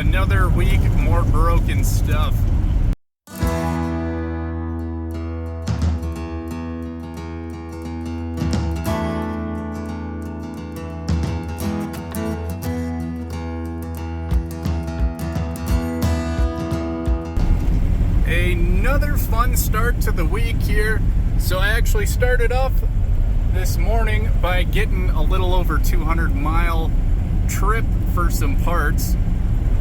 another week, more broken stuff. Another fun start to the week here. So I actually started off this morning by getting a little over 200-mile trip for some parts.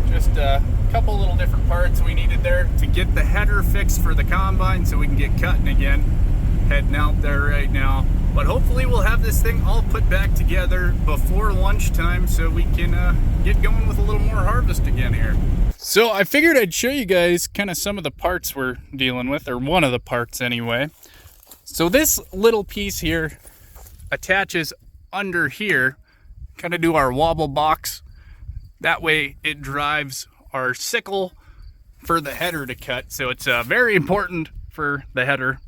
Just a couple little different parts we needed there to get the header fixed for the combine so we can get cutting again. Heading out there right now. But hopefully we'll have this thing all put back together before lunchtime so we can get going with a little more harvest again here. So I figured I'd show you guys kind of some of the parts we're dealing with, or one of the parts anyway. So this little piece here attaches under here, kind of do our wobble box. That way it drives our sickle for the header to cut. So it's very important for the header.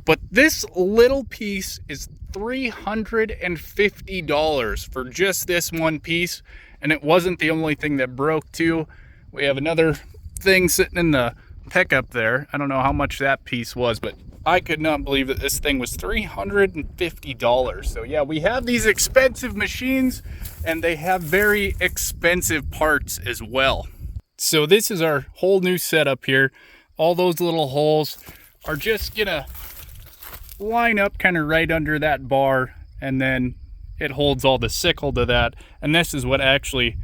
But this little piece is $350 for just this one piece. And it wasn't the only thing that broke too. We have another thing sitting in the pickup there. I don't know how much that piece was, but I could not believe that this thing was $350. So yeah, we have these expensive machines and they have very expensive parts as well. So this is our whole new setup here. All those little holes are just gonna line up kind of right under that bar, and then it holds all the sickle to that. And this is what actually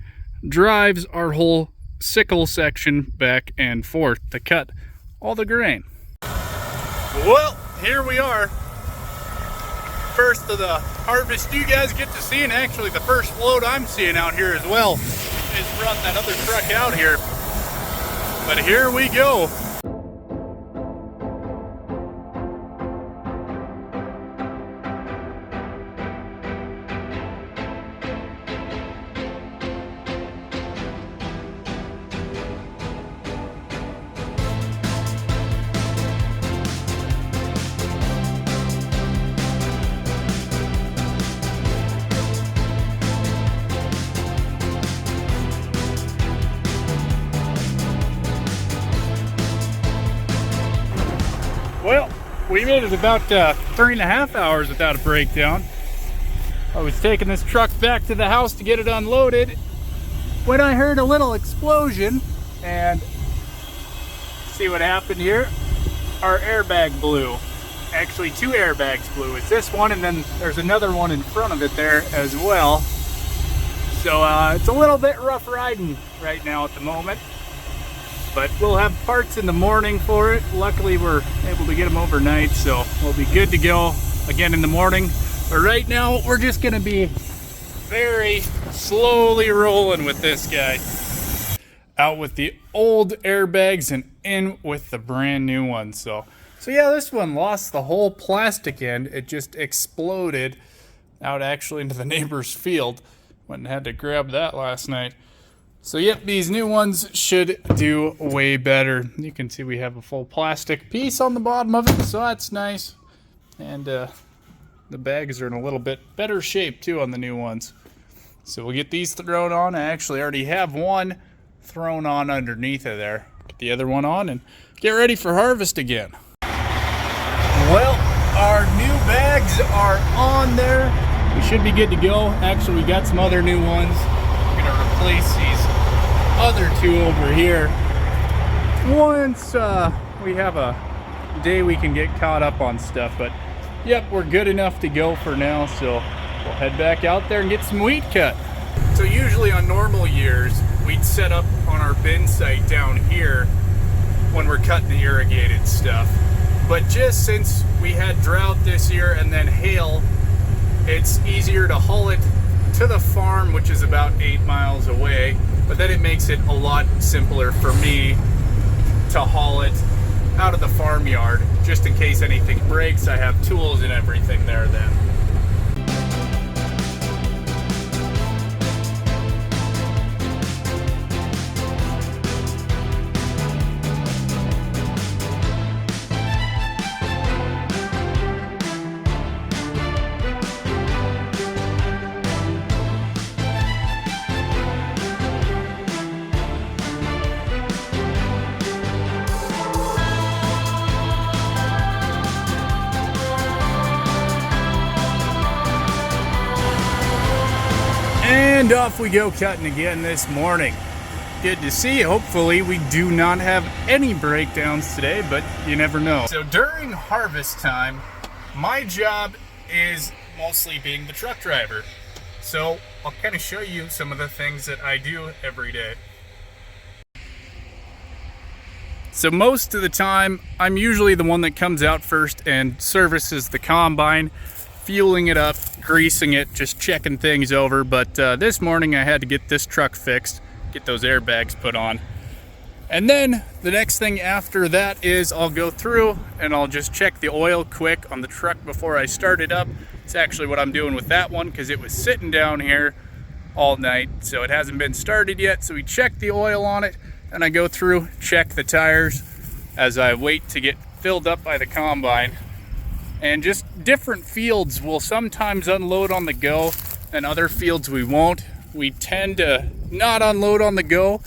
drives our whole sickle section back and forth to cut all the grain. Well, here we are. First of the harvest you guys get to see, and actually the first load I'm seeing out here as well, is brought that other truck out here. But here we go. Well, we made it about 3.5 hours without a breakdown. I was taking this truck back to the house to get it unloaded when I heard a little explosion, and see what happened here? Our airbag blew. Actually, 2 airbags blew. It's this one, and then there's another one in front of it there as well. So it's a little bit rough riding right now at the moment. But we'll have parts in the morning for it. Luckily, we're able to get them overnight, so we'll be good to go again in the morning. But right now, we're just gonna be very slowly rolling with this guy. Out with the old airbags and in with the brand new ones. So yeah, this one lost the whole plastic end. It just exploded out actually into the neighbor's field. Went and had to grab that last night. So yep, these new ones should do way better. You can see we have a full plastic piece on the bottom of it, so that's nice. And the bags are in a little bit better shape too on the new ones. So we'll get these thrown on. I actually already have one thrown on underneath of there. Get the other one on and get ready for harvest again. Well, our new bags are on there. We should be good to go. Actually, we got some other new ones. We're gonna replace these other 2 over here once we have a day we can get caught up on stuff. But yep, we're good enough to go for now, so we'll head back out there and get some wheat cut. So usually on normal years we'd set up on our bin site down here when we're cutting the irrigated stuff, but just since we had drought this year and then hail, it's easier to haul it to the farm, which is about 8 miles away. But then it makes it a lot simpler for me to haul it out of the farmyard. Just in case anything breaks, I have tools and everything there then. And off we go cutting again this morning. Good to see you. Hopefully we do not have any breakdowns today, but you never know. So during harvest time, my job is mostly being the truck driver. So I'll kind of show you some of the things that I do every day. So most of the time, I'm usually the one that comes out first and services the combine, fueling it up, greasing it, just checking things over. But this morning I had to get this truck fixed, get those airbags put on. And then the next thing after that is I'll go through and I'll just check the oil quick on the truck before I start it up. It's actually what I'm doing with that one because it was sitting down here all night, so it hasn't been started yet. So we check the oil on it. And I go through, check the tires as I wait to get filled up by the combine. And just different fields will sometimes unload on the go, and other fields we won't. We tend to not unload on the go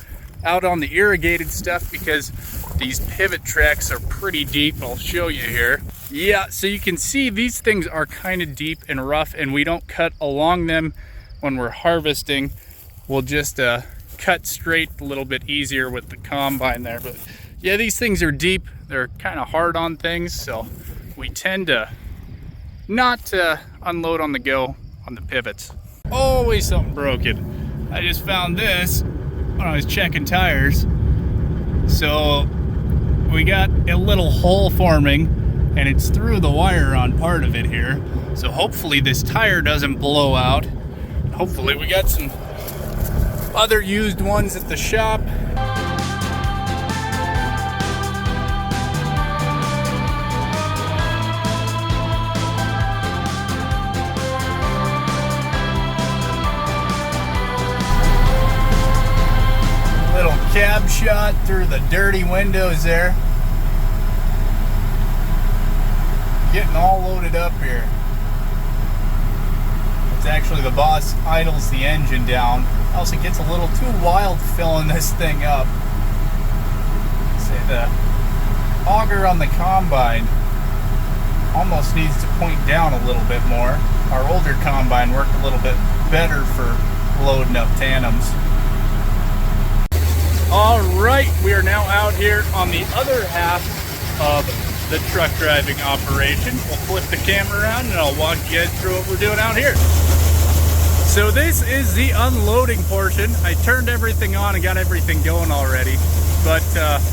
out on the irrigated stuff because these pivot tracks are pretty deep. I'll show you here. Yeah, so you can see these things are kind of deep and rough, and we don't cut along them when we're harvesting. We'll just cut straight a little bit easier with the combine there. But yeah, these things are deep, they're kind of hard on things, so we tend to not unload on the go on the pivots. Always something broken. I just found this when I was checking tires. So we got a little hole forming and it's through the wire on part of it here, so hopefully this tire doesn't blow out. Hopefully we got some other used ones at the shop. Little cab shot through the dirty windows there. Getting all loaded up here. It's actually the boss idles the engine down. Else it gets a little too wild filling this thing up. Say the auger on the combine almost needs to point down a little bit more. Our older combine worked a little bit better for loading up tandems. All right, we are now out here on the other half of the truck driving operation. We'll flip the camera around and I'll walk you guys through what we're doing out here. So this is the unloading portion. I turned everything on and got everything going already. But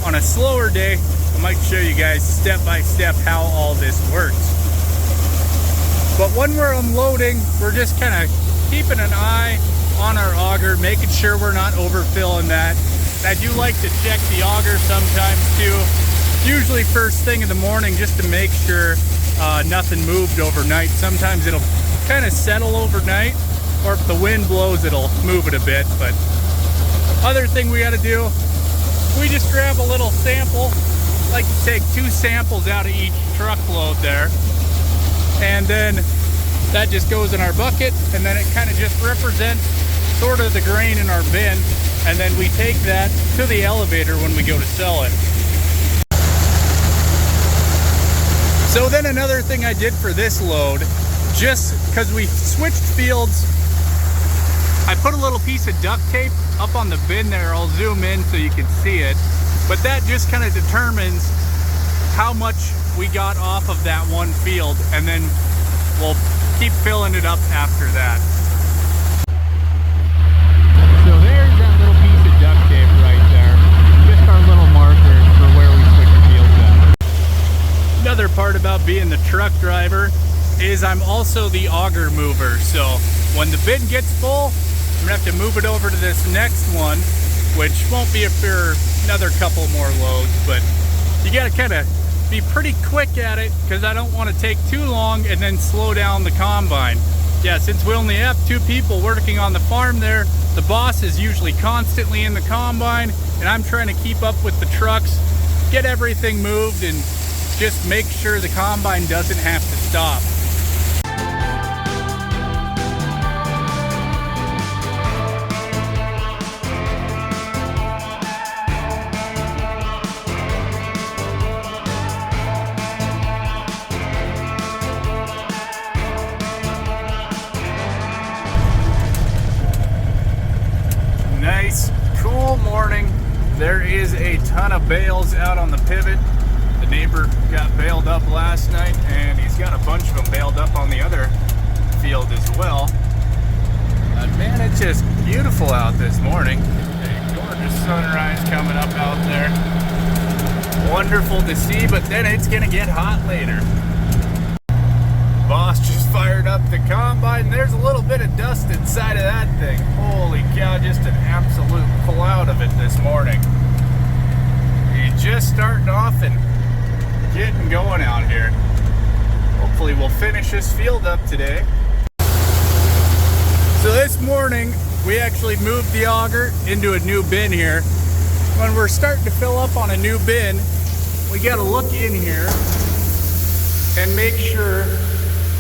on a slower day, I might show you guys step by step how all this works. But when we're unloading, we're just kind of keeping an eye on our auger, making sure we're not overfilling that. I do like to check the auger sometimes too, usually first thing in the morning, just to make sure nothing moved overnight. Sometimes it'll kind of settle overnight, or if the wind blows, it'll move it a bit. But other thing we got to do, we just grab a little sample. I like to take 2 samples out of each truckload there, and then that just goes in our bucket, and then it kind of just represents sort of the grain in our bin, and then we take that to the elevator when we go to sell it. So then another thing I did for this load, just because we switched fields, I put a little piece of duct tape up on the bin there. I'll zoom in so you can see it. But that just kind of determines how much we got off of that one field, and then we'll keep filling it up after that. So there's that little piece of duct tape right there. Just our little marker for where we switch fields at. Another part about being the truck driver is I'm also the auger mover. So when the bin gets full, I'm gonna have to move it over to this next one, which won't be for another couple more loads, but you gotta kind of be pretty quick at it because I don't want to take too long and then slow down the combine. Yeah, since we only have 2 people working on the farm there, the boss is usually constantly in the combine, and I'm trying to keep up with the trucks, get everything moved, and just make sure the combine doesn't have to stop. nice, cool morning. There is a ton of bales out on the pivot. The neighbor got baled up last night, and he's got a bunch of them baled up on the other field as well. Man, it's just beautiful out this morning. A gorgeous sunrise coming up out there. Wonderful to see, but then it's gonna get hot later. Boss just fired up the combine. There's a little bit of dust inside of that thing. Holy cow, just an absolute cloud of it this morning. He's just starting off and getting going out here. Hopefully we'll finish this field up today. So this morning we actually moved the auger into a new bin here. When we're starting to fill up on a new bin, we got to look in here and make sure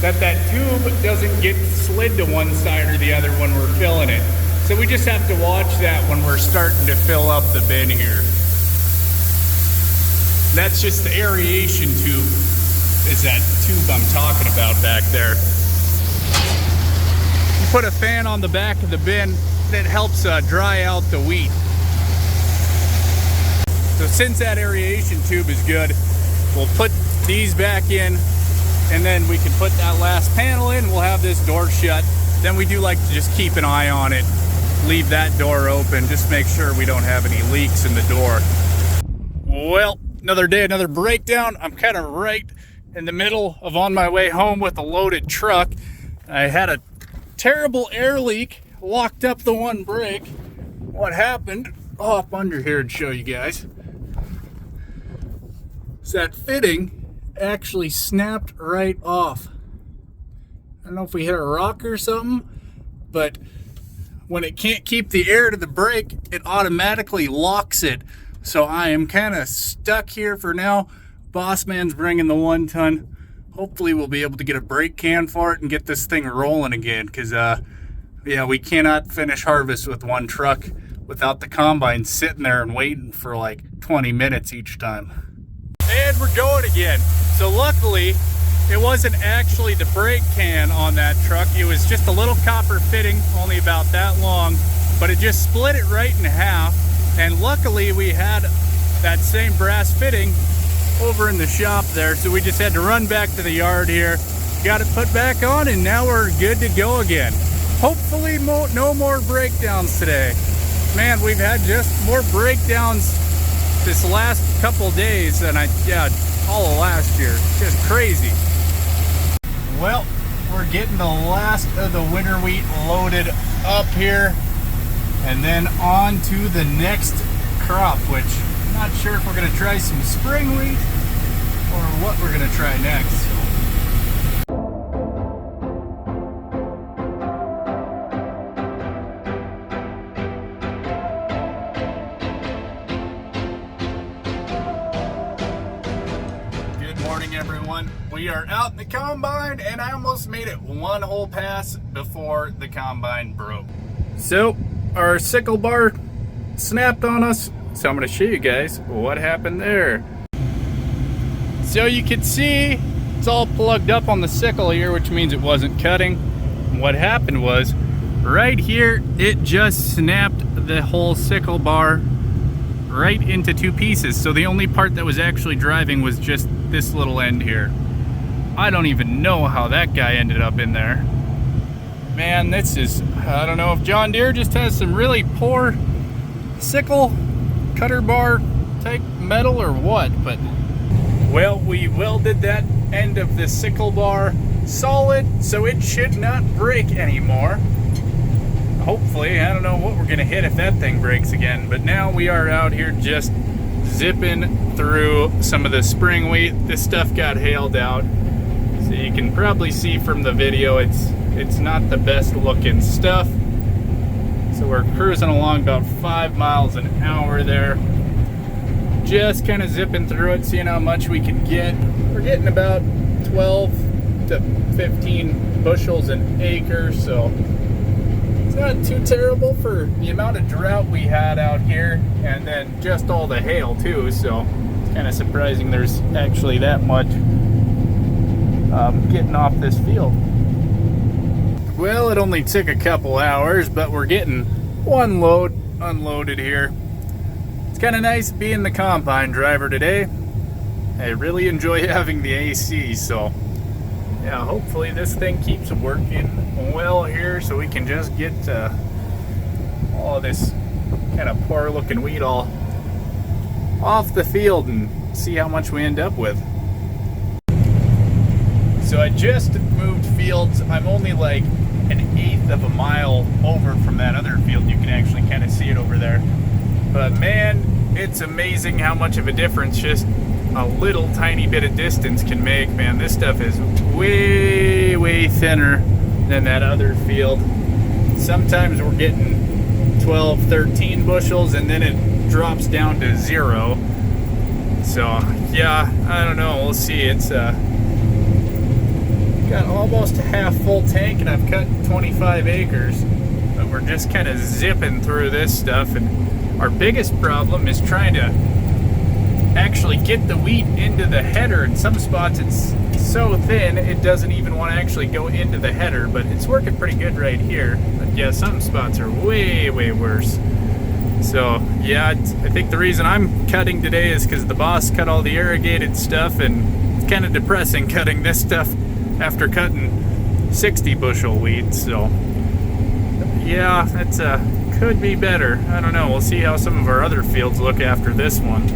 that tube doesn't get slid to one side or the other when we're filling it. So we just have to watch that when we're starting to fill up the bin here. That's just the aeration tube, is that tube I'm talking about back there. You put a fan on the back of the bin, that helps dry out the wheat. So since that aeration tube is good, we'll put these back in, and then we can put that last panel in. We'll have this door shut. Then we do like to just keep an eye on it, leave that door open, just make sure we don't have any leaks in the door. Well, another day, another breakdown. I'm kind of right in the middle of on my way home with a loaded truck. I had a terrible air leak, locked up the one brake. What happened, I'll hop under here and show you guys. So that fitting actually snapped right off. I don't know if we hit a rock or something, but when it can't keep the air to the brake, it automatically locks it. So I am kind of stuck here for now. Boss man's bringing the 1 ton. Hopefully we'll be able to get a brake can for it and get this thing rolling again, because yeah, we cannot finish harvest with one truck without the combine sitting there and waiting for like 20 minutes each time. And we're going again. So luckily, it wasn't actually the brake can on that truck. It was just a little copper fitting, only about that long, but it just split it right in half. And luckily we had that same brass fitting over in the shop there, so we just had to run back to the yard here, got it put back on, and now we're good to go again. Hopefully no more breakdowns today. Man, we've had just more breakdowns this last couple days than all of last year. Just crazy. Well, we're getting the last of the winter wheat loaded up here, and then on to the next crop, which I'm not sure if we're going to try some spring wheat or what we're going to try next. Everyone, we are out in the combine, and I almost made it one whole pass before the combine broke. So our sickle bar snapped on us, so I'm going to show you guys what happened there. So you can see it's all plugged up on the sickle here, which means it wasn't cutting. And what happened was right here it just snapped the whole sickle bar right into 2 pieces. So the only part that was actually driving was just this little end here. I don't even know how that guy ended up in there. Man, this is, I don't know if John Deere just has some really poor sickle cutter bar type metal or what, but well, we welded that end of the sickle bar solid, so it should not break anymore. Hopefully, I don't know what we're gonna hit if that thing breaks again, but now we are out here just zipping through some of the spring wheat. This stuff got hailed out, so you can probably see from the video it's not the best looking stuff. So we're cruising along about 5 miles an hour there, just kind of zipping through it, seeing how much we can get. We're getting about 12 to 15 bushels an acre, so it's not too terrible for the amount of drought we had out here, and then just all the hail too, so it's kind of surprising there's actually that much getting off this field. Well, it only took a couple hours, but we're getting one load unloaded here. It's kind of nice being the combine driver today. I really enjoy having the AC, so yeah, hopefully this thing keeps working well here so we can just get all this kind of poor looking weed all off the field and see how much we end up with. So I just moved fields. I'm only like an eighth of a mile over from that other field. You can actually kind of see it over there. But man, it's amazing how much of a difference just a little tiny bit of distance can make, man. This stuff is way, way thinner than that other field. Sometimes we're getting 12, 13 bushels and then it drops down to 0. So yeah, I don't know, we'll see. It's got almost a half full tank and I've cut 25 acres, but we're just kind of zipping through this stuff. And our biggest problem is trying to actually get the wheat into the header. In some spots it's so thin it doesn't even want to actually go into the header, but it's working pretty good right here. But yeah, some spots are way, way worse. So yeah, I think the reason I'm cutting today is because the boss cut all the irrigated stuff, and it's kind of depressing cutting this stuff after cutting 60 bushel wheat. So yeah, that's could be better. I don't know, we'll see how some of our other fields look after this one.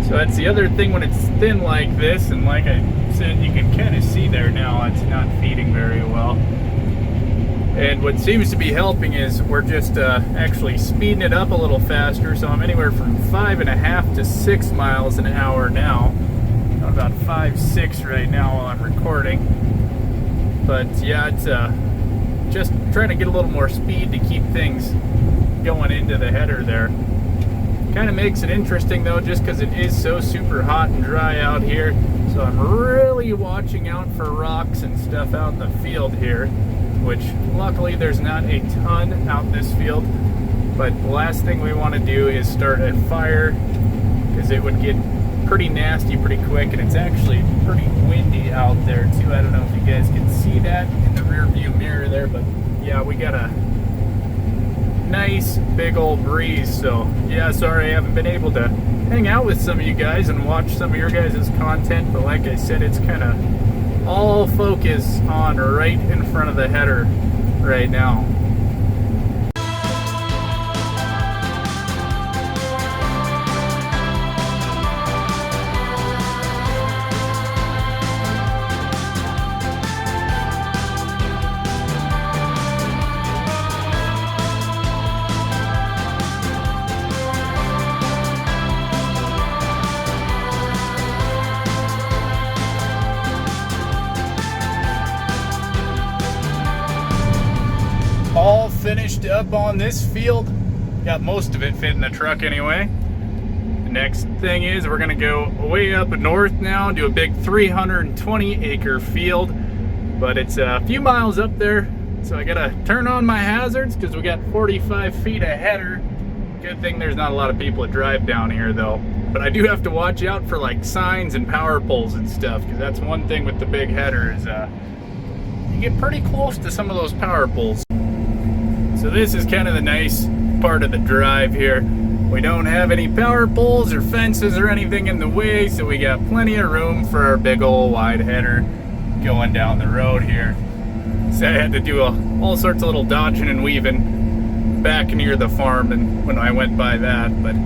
So that's the other thing when it's thin like this, and like I said, you can kind of see there now it's not feeding very well. And what seems to be helping is we're just actually speeding it up a little faster, so I'm anywhere from 5.5 to 6 miles an hour now. I'm about 5.6 right now while I'm recording. But yeah, it's just trying to get a little more speed to keep things going into the header there. Kind of makes it interesting though, just because it is so super hot and dry out here. So I'm really watching out for rocks and stuff out in the field here, which luckily there's not a ton out in this field. But the last thing we want to do is start a fire, because it would get pretty nasty pretty quick, and it's actually pretty windy out there too. I don't know if you guys can see that in the rear view mirror there, but yeah, we got a nice big old breeze. So yeah, sorry I haven't been able to hang out with some of you guys and watch some of your guys' content, but like I said, it's kind of all focus on right in front of the header right now. All finished up on this field. Got most of it fit in the truck anyway. The next thing is we're gonna go way up north now, do a big 320 acre field, but it's a few miles up there, so I gotta turn on my hazards because we got 45 feet of header. Good thing there's not a lot of people that drive down here though, but I do have to watch out for like signs and power poles and stuff, because that's one thing with the big header is you get pretty close to some of those power poles. So this is kind of the nice part of the drive here. We don't have any power poles or fences or anything in the way, so we got plenty of room for our big old wide header going down the road here. So I had to do all sorts of little dodging and weaving back near the farm and when I went by that. But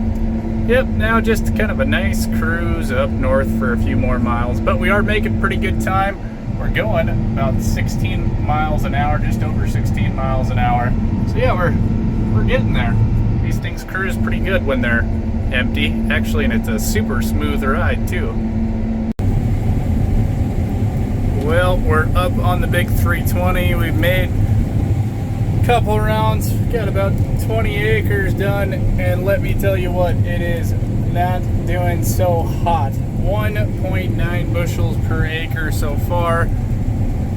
yep, now just kind of a nice cruise up north for a few more miles, but we are making pretty good time. We're going about 16 miles an hour, just over 16 miles an hour. So yeah, we're getting there. These things cruise pretty good when they're empty, actually, and it's a super smooth ride too. Well, we're up on the big 320. We've made a couple rounds, got about 20 acres done, and let me tell you what, it is not doing so hot. 1.9 bushels per acre so far.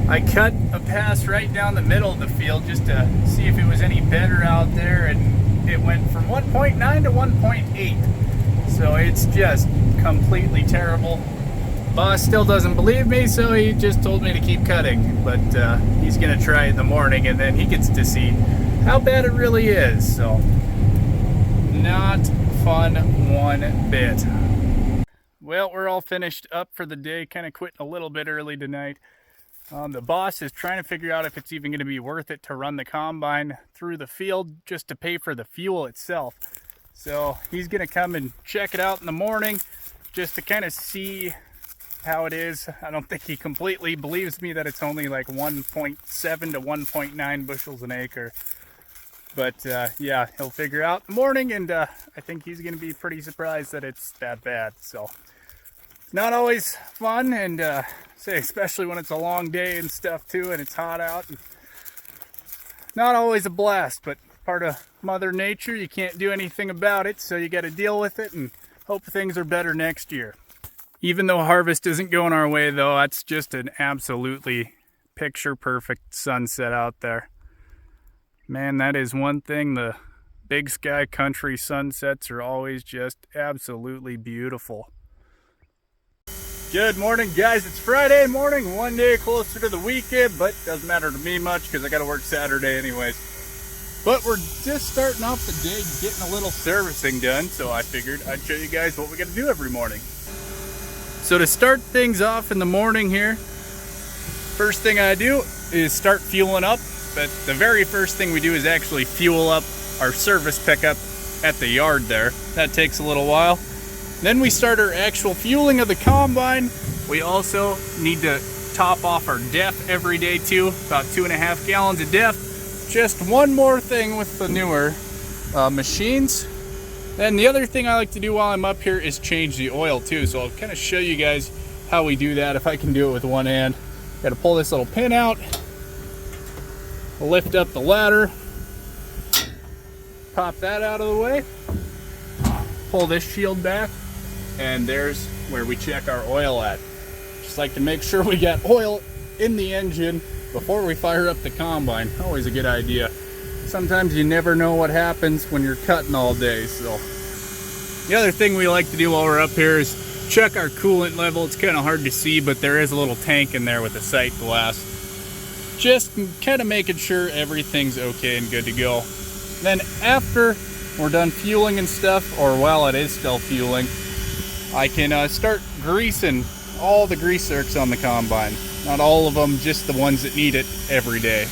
I cut a pass right down the middle of the field just to see if it was any better out there, and it went from 1.9 to 1.8. So it's just completely terrible. Boss still doesn't believe me, so he just told me to keep cutting, but he's gonna try in the morning, and then he gets to see how bad it really is. So not fun one bit. Well, we're all finished up for the day, kind of quitting a little bit early tonight. The boss is trying to figure out if it's even going to be worth it to run the combine through the field just to pay for the fuel itself. So he's going to come and check it out in the morning just to kind of see how it is. I don't think he completely believes me that it's only like 1.7 to 1.9 bushels an acre. But yeah, he'll figure out in the morning, and I think he's going to be pretty surprised that it's that bad. So not always fun, and say especially when it's a long day and stuff too, and it's hot out. And not always a blast, but part of Mother Nature. You can't do anything about it, so you got to deal with it and hope things are better next year. Even though harvest isn't going our way, though, that's just an absolutely picture-perfect sunset out there. Man, that is one thing. The big sky country sunsets are always just absolutely beautiful. Good morning, guys. It's Friday morning, one day closer to the weekend, but doesn't matter to me much because I got to work Saturday anyways. But we're just starting off the day getting a little servicing done, so I figured I'd show you guys what we got to do every morning. So to start things off in the morning here, first thing I do is start fueling up. But the very first thing we do is actually fuel up our service pickup at the yard there. That takes a little while. Then we start our actual fueling of the combine. We also need to top off our DEF every day too, about 2.5 gallons of DEF. Just one more thing with the newer machines. Then the other thing I like to do while I'm up here is change the oil too. So I'll kind of show you guys how we do that if I can do it with one hand. Got to pull this little pin out, lift up the ladder, pop that out of the way, pull this shield back, and there's where we check our oil at. Just like to make sure we got oil in the engine before we fire up the combine. Always a good idea. Sometimes you never know what happens when you're cutting all day. So the other thing we like to do while we're up here is check our coolant level. It's kind of hard to see, but there is a little tank in there with a sight glass. Just kind of making sure everything's okay and good to go. Then after we're done fueling and stuff, or while it is still fueling, I can start greasing all the grease zerks on the combine. Not all of them, just the ones that need it every day.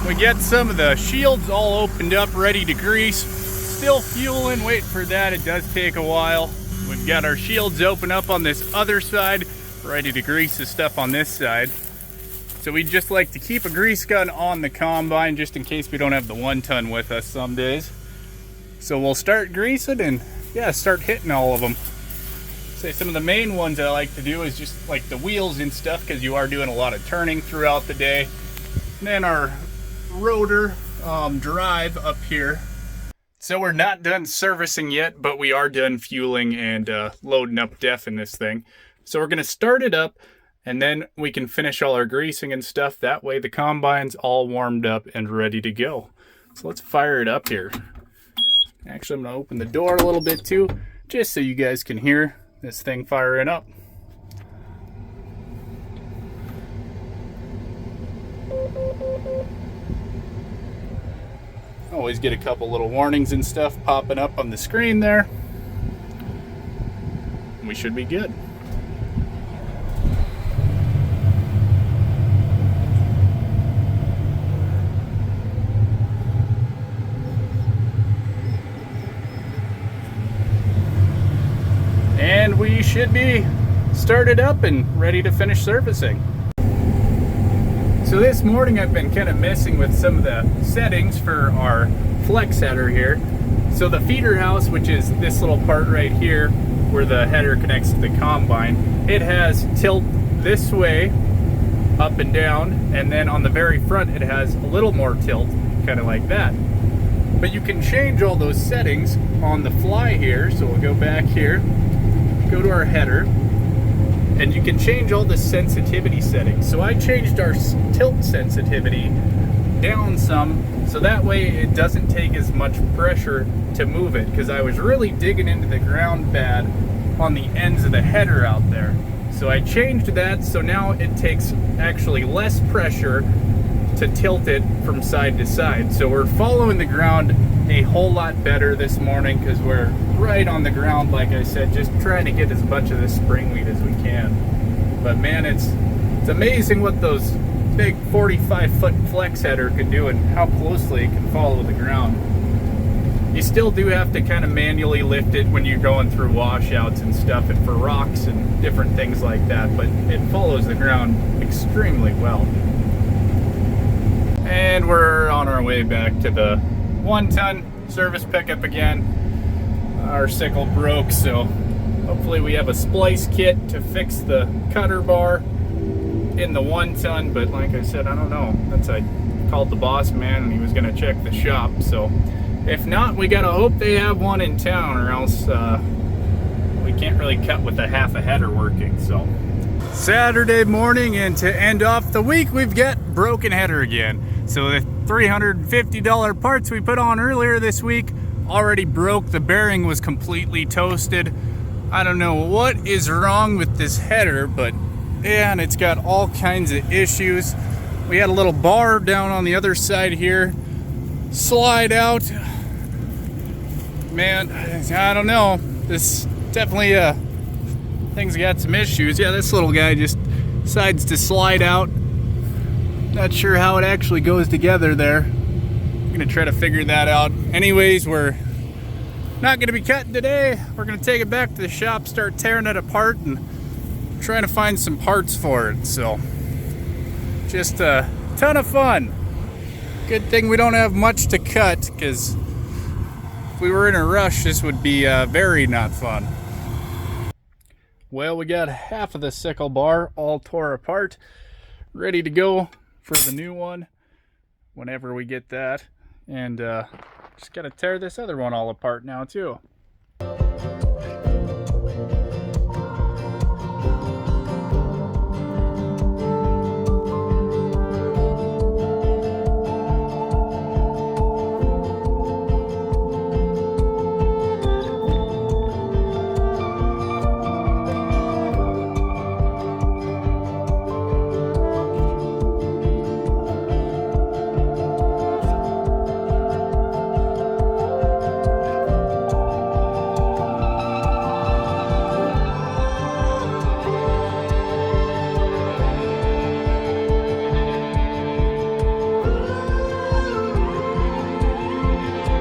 We get some of the shields all opened up, ready to grease. Still fueling, wait for that. It does take a while. We've got our shields open up on this other side, ready to grease the stuff on this side. So we just like to keep a grease gun on the combine just in case we don't have the 1-ton with us some days. So we'll start greasing and yeah, start hitting all of them. Say some of the main ones I like to do is just like the wheels and stuff, because you are doing a lot of turning throughout the day. And then our rotor drive up here. So we're not done servicing yet, but we are done fueling and loading up DEF in this thing. So we're going to start it up, and then we can finish all our greasing and stuff. That way the combine's all warmed up and ready to go. So let's fire it up here. Actually, I'm going to open the door a little bit too, just so you guys can hear this thing firing up. Always get a couple little warnings and stuff popping up on the screen there. We should be good. And we should be started up and ready to finish servicing. So this morning I've been kind of messing with some of the settings for our flex header here. So the feeder house, which is this little part right here where the header connects to the combine, it has tilt this way, up and down, and then on the very front it has a little more tilt, kind of like that. But you can change all those settings on the fly here. So we'll go back here, go to our header, and you can change all the sensitivity settings. So I changed our tilt sensitivity down some, so that way it doesn't take as much pressure to move it, because I was really digging into the ground bad on the ends of the header out there. So I changed that, so now it takes actually less pressure to to tilt it from side to side. So we're following the ground a whole lot better this morning because we're right on the ground, like I said, just trying to get as much of this spring wheat as we can. But man, it's amazing what those big 45-foot flex header can do and how closely it can follow the ground. You still do have to kind of manually lift it when you're going through washouts and stuff and for rocks and different things like that, but it follows the ground extremely well. And we're on our way back to the 1-ton service pickup again. Our sickle broke, so hopefully we have a splice kit to fix the cutter bar in the 1-ton, but like I said, I don't know. I called the boss man and he was going to check the shop, so if not, we gotta hope they have one in town, or else we can't really cut with a half a header working. So Saturday morning, and to end off the week, we've got broken header again. So the $350 parts we put on earlier this week already broke. The bearing was completely toasted. I don't know what is wrong with this header, but yeah, and it's got all kinds of issues. We had a little bar down on the other side here slide out. Man, I don't know. This definitely things got some issues. Yeah, this little guy just decides to slide out. Not sure how it actually goes together there. I'm gonna try to figure that out. Anyways, we're not gonna be cutting today. We're gonna take it back to the shop, start tearing it apart, and trying to find some parts for it. So just a ton of fun. Good thing we don't have much to cut, because if we were in a rush, this would be very not fun. Well, we got half of the sickle bar all tore apart, ready to go for the new one whenever we get that. And just gotta tear this other one all apart now too.